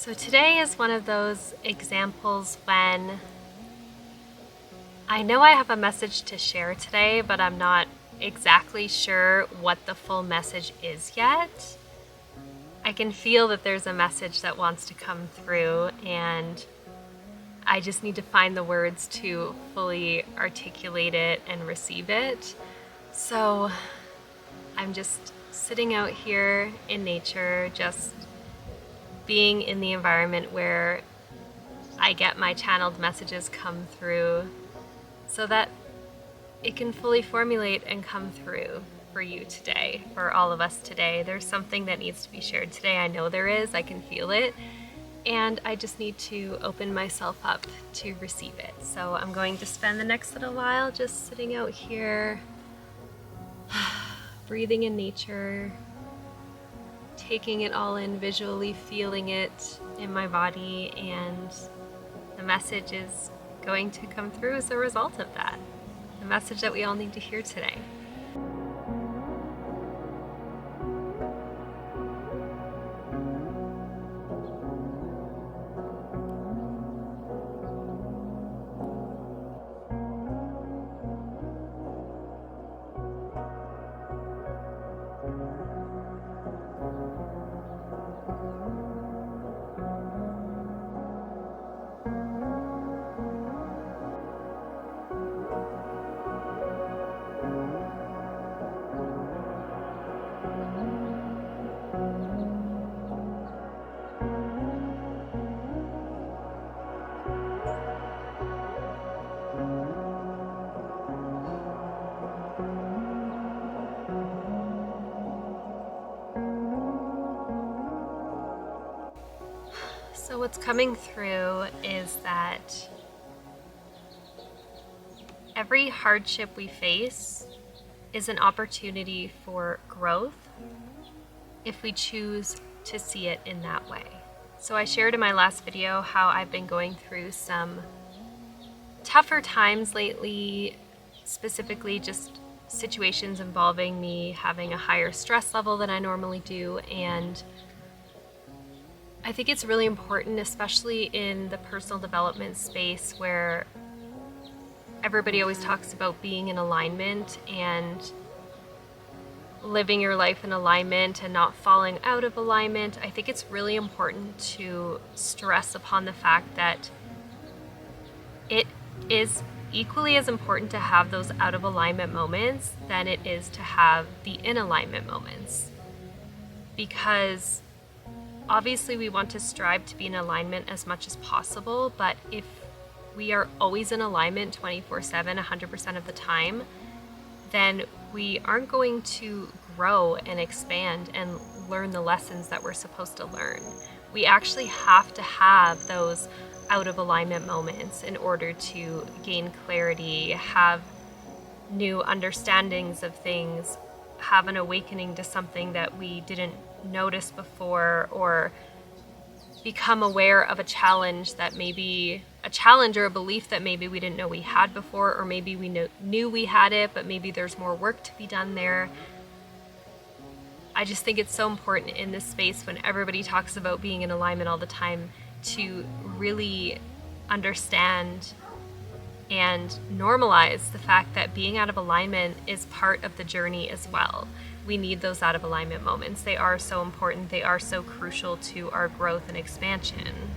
So today is one of those examples when I know I have a message to share today, but I'm not exactly sure what the full message is yet. I can feel that there's a message that wants to come through, and I just need to find the words to fully articulate it and receive it. So I'm just sitting out here in nature, just being in the environment where I get my channeled messages come through so that it can fully formulate and come through for you today, for all of us today. There's something that needs to be shared today. I know there is, I can feel it, and I just need to open myself up to receive it. So I'm going to spend the next little while just sitting out here, breathing in nature, taking it all in visually, feeling it in my body, and the message is going to come through as a result of that. The message that we all need to hear today. So what's coming through is that every hardship we face is an opportunity for growth if we choose to see it in that way. So I shared in my last video how I've been going through some tougher times lately, specifically just situations involving me having a higher stress level than I normally do, and I think it's really important, especially in the personal development space where everybody always talks about being in alignment and living your life in alignment and not falling out of alignment. I think it's really important to stress upon the fact that it is equally as important to have those out of alignment moments than it is to have the in alignment moments. Because obviously we want to strive to be in alignment as much as possible, but if we are always in alignment 24/7, 100% of the time, then we aren't going to grow and expand and learn the lessons that we're supposed to learn. We actually have to have those out of alignment moments in order to gain clarity, have new understandings of things, have an awakening to something that we didn't notice before, or become aware of a challenge that maybe a challenge or a belief that maybe we didn't know we had before, or maybe we knew we had it, but maybe there's more work to be done there. I just think it's so important in this space when everybody talks about being in alignment all the time to really understand and normalize the fact that being out of alignment is part of the journey as well. We need those out of alignment moments. They are so important. They are so crucial to our growth and expansion.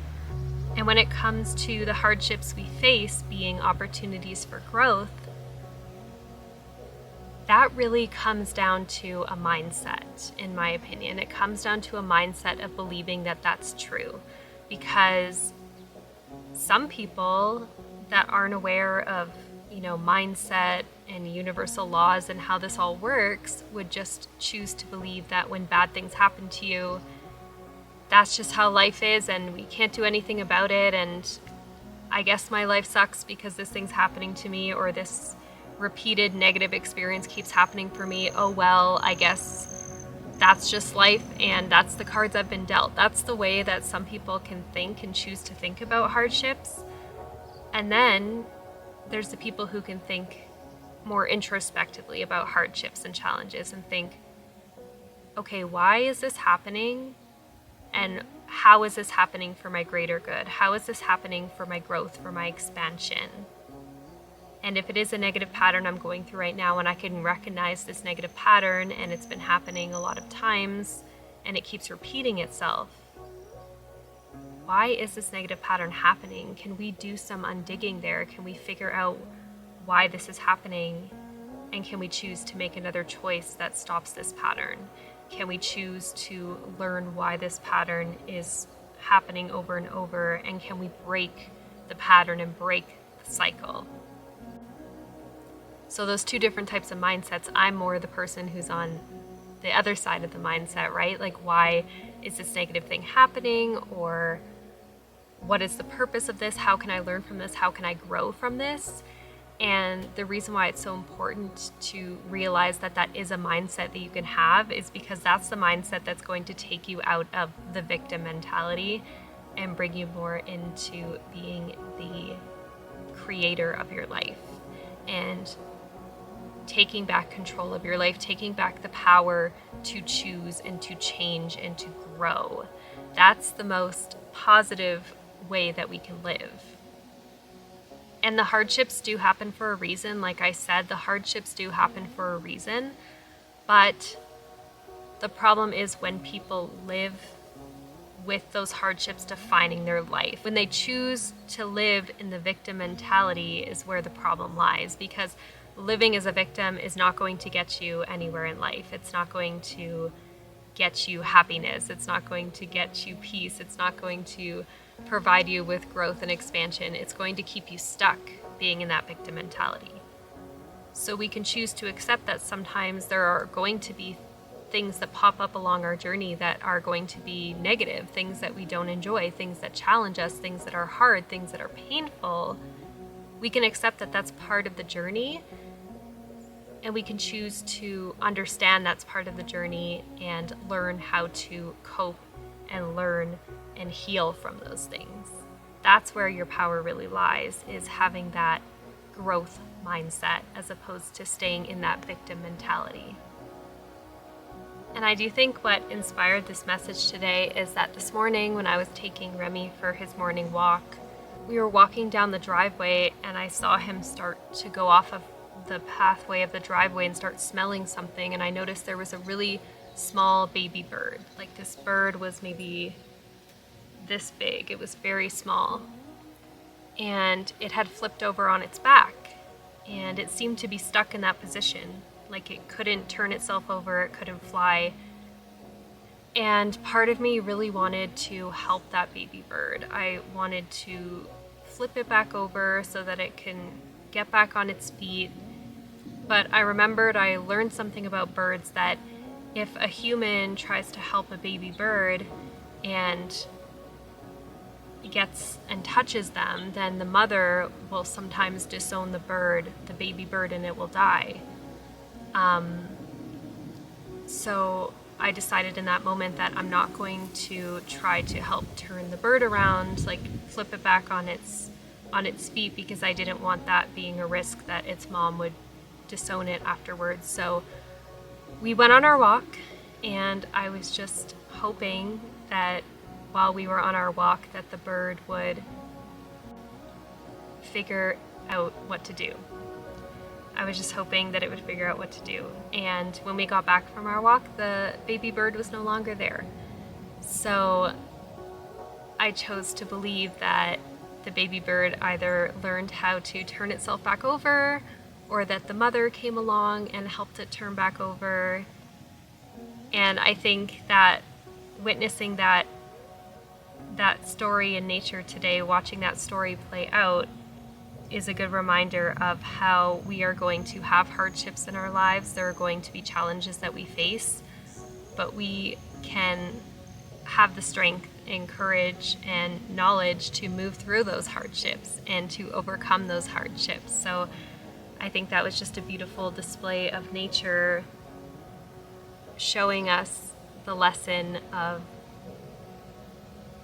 And when it comes to the hardships we face being opportunities for growth, that really comes down to a mindset, in my opinion. It comes down to a mindset of believing that that's true. Because some people that aren't aware of, mindset and universal laws and how this all works would just choose to believe that when bad things happen to you, that's just how life is and we can't do anything about it, and I guess my life sucks because this thing's happening to me, or this repeated negative experience keeps happening for me. Oh well, I guess that's just life and that's the cards I've been dealt. That's the way that some people can think and choose to think about hardships. And then there's the people who can think more introspectively about hardships and challenges and think, okay, why is this happening? And how is this happening for my greater good? How is this happening for my growth, for my expansion? And if it is a negative pattern I'm going through right now, and I can recognize this negative pattern and it's been happening a lot of times and it keeps repeating itself, why is this negative pattern happening? Can we do some undigging there? Can we figure out why this is happening? And can we choose to make another choice that stops this pattern? Can we choose to learn why this pattern is happening over and over? And can we break the pattern and break the cycle? So those two different types of mindsets, I'm more the person who's on the other side of the mindset, right? Like, why is this negative thing happening? Or what is the purpose of this? How can I learn from this? How can I grow from this? And the reason why it's so important to realize that that is a mindset that you can have is because that's the mindset that's going to take you out of the victim mentality and bring you more into being the creator of your life and taking back control of your life, taking back the power to choose and to change and to grow. That's the most positive way that we can live. And the hardships do happen for a reason. Like I said, the hardships do happen for a reason. But the problem is when people live with those hardships defining their life. When they choose to live in the victim mentality is where the problem lies, because living as a victim is not going to get you anywhere in life. It's not going to get you happiness. It's not going to get you peace. It's not going to provide you with growth and expansion. It's going to keep you stuck being in that victim mentality. So we can choose to accept that sometimes there are going to be things that pop up along our journey that are going to be negative, things that we don't enjoy, things that challenge us, things that are hard, things that are painful. We can accept that that's part of the journey, and we can choose to understand that's part of the journey and learn how to cope and learn and heal from those things. That's where your power really lies, is having that growth mindset as opposed to staying in that victim mentality. And I do think what inspired this message today is that this morning when I was taking Remy for his morning walk, we were walking down the driveway and I saw him start to go off of the pathway of the driveway and start smelling something, and I noticed there was a really small baby bird. Like, this bird was maybe this big. It was very small. And it had flipped over on its back, and it seemed to be stuck in that position. Like, it couldn't turn itself over, it couldn't fly. And part of me really wanted to help that baby bird. I wanted to flip it back over so that it can get back on its feet. But I remembered I learned something about birds, that if a human tries to help a baby bird and gets and touches them, then the mother will sometimes disown the baby bird, and it will die. So I decided in that moment that I'm not going to try to help turn the bird around, like flip it back on its feet, because I didn't want that being a risk that its mom would disown it afterwards. So we went on our walk, and I was just hoping that while we were on our walk that the bird would figure out what to do. I was just hoping that it would figure out what to do. And when we got back from our walk, the baby bird was no longer there. So I chose to believe that the baby bird either learned how to turn itself back over, or that the mother came along and helped it turn back over. And I think that witnessing that story in nature today, watching that story play out, is a good reminder of how we are going to have hardships in our lives. There are going to be challenges that we face, but we can have the strength and courage and knowledge to move through those hardships and to overcome those hardships. So I think that was just a beautiful display of nature showing us the lesson of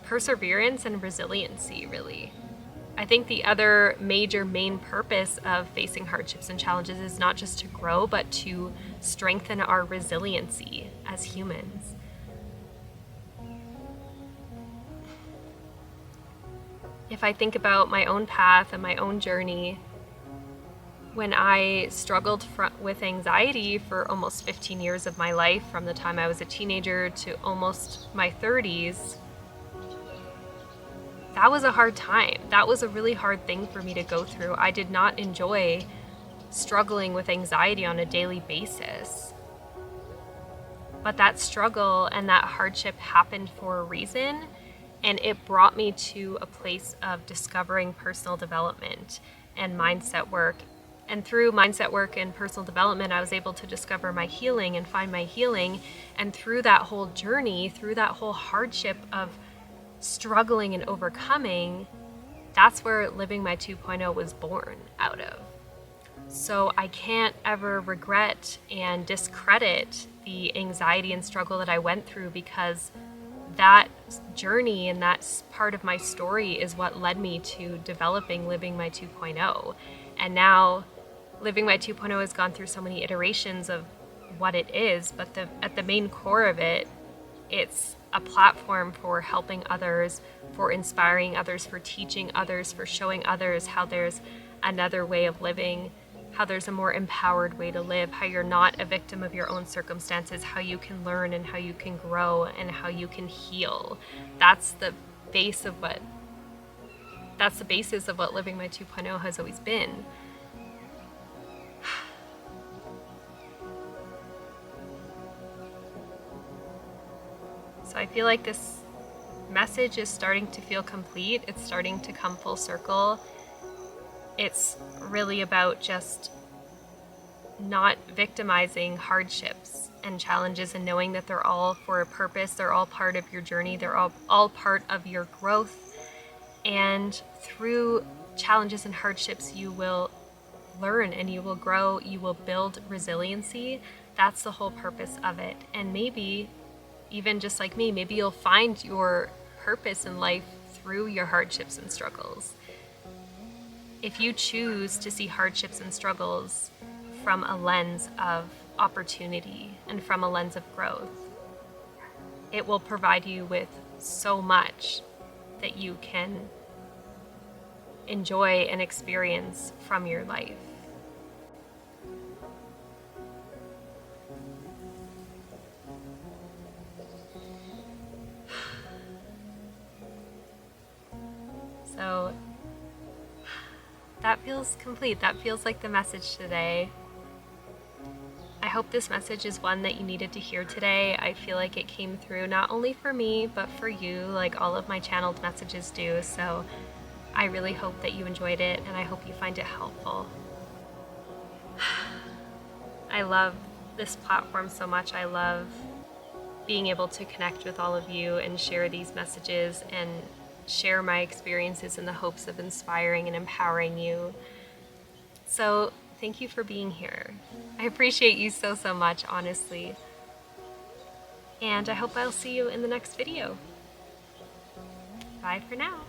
perseverance and resiliency, really. I think the other main purpose of facing hardships and challenges is not just to grow, but to strengthen our resiliency as humans. If I think about my own path and my own journey, when I struggled with anxiety for almost 15 years of my life, from the time I was a teenager to almost my 30s, that was a hard time. That was a really hard thing for me to go through. I did not enjoy struggling with anxiety on a daily basis. But that struggle and that hardship happened for a reason, and it brought me to a place of discovering personal development and mindset work. And through mindset work and personal development, I was able to discover my healing and find my healing. And through that whole journey, through that whole hardship of struggling and overcoming, that's where Living My 2.0 was born out of. So I can't ever regret and discredit the anxiety and struggle that I went through, because that journey and that part of my story is what led me to developing Living My 2.0. And now Living My 2.0 has gone through so many iterations of what it is, but at the main core of it, it's a platform for helping others, for inspiring others, for teaching others, for showing others how there's another way of living, how there's a more empowered way to live, how you're not a victim of your own circumstances, how you can learn and how you can grow and how you can heal. That's the basis of what Living My 2.0 has always been. So I feel like this message is starting to feel complete. It's starting to come full circle. It's really about just not victimizing hardships and challenges, and knowing that they're all for a purpose. They're all part of your journey. They're all part of your growth. And through challenges and hardships, you will learn and you will grow. You will build resiliency. That's the whole purpose of it. And maybe, even just like me, maybe you'll find your purpose in life through your hardships and struggles. If you choose to see hardships and struggles from a lens of opportunity and from a lens of growth, it will provide you with so much that you can enjoy and experience from your life. So that feels complete. That feels like the message today. I hope this message is one that you needed to hear today. I feel like it came through not only for me, but for you, like all of my channeled messages do. So I really hope that you enjoyed it, and I hope you find it helpful. I love this platform so much. I love being able to connect with all of you and share these messages and share my experiences in the hopes of inspiring and empowering you. So thank you for being here. I appreciate you so much, honestly. And I hope I'll see you in the next video. Bye for now.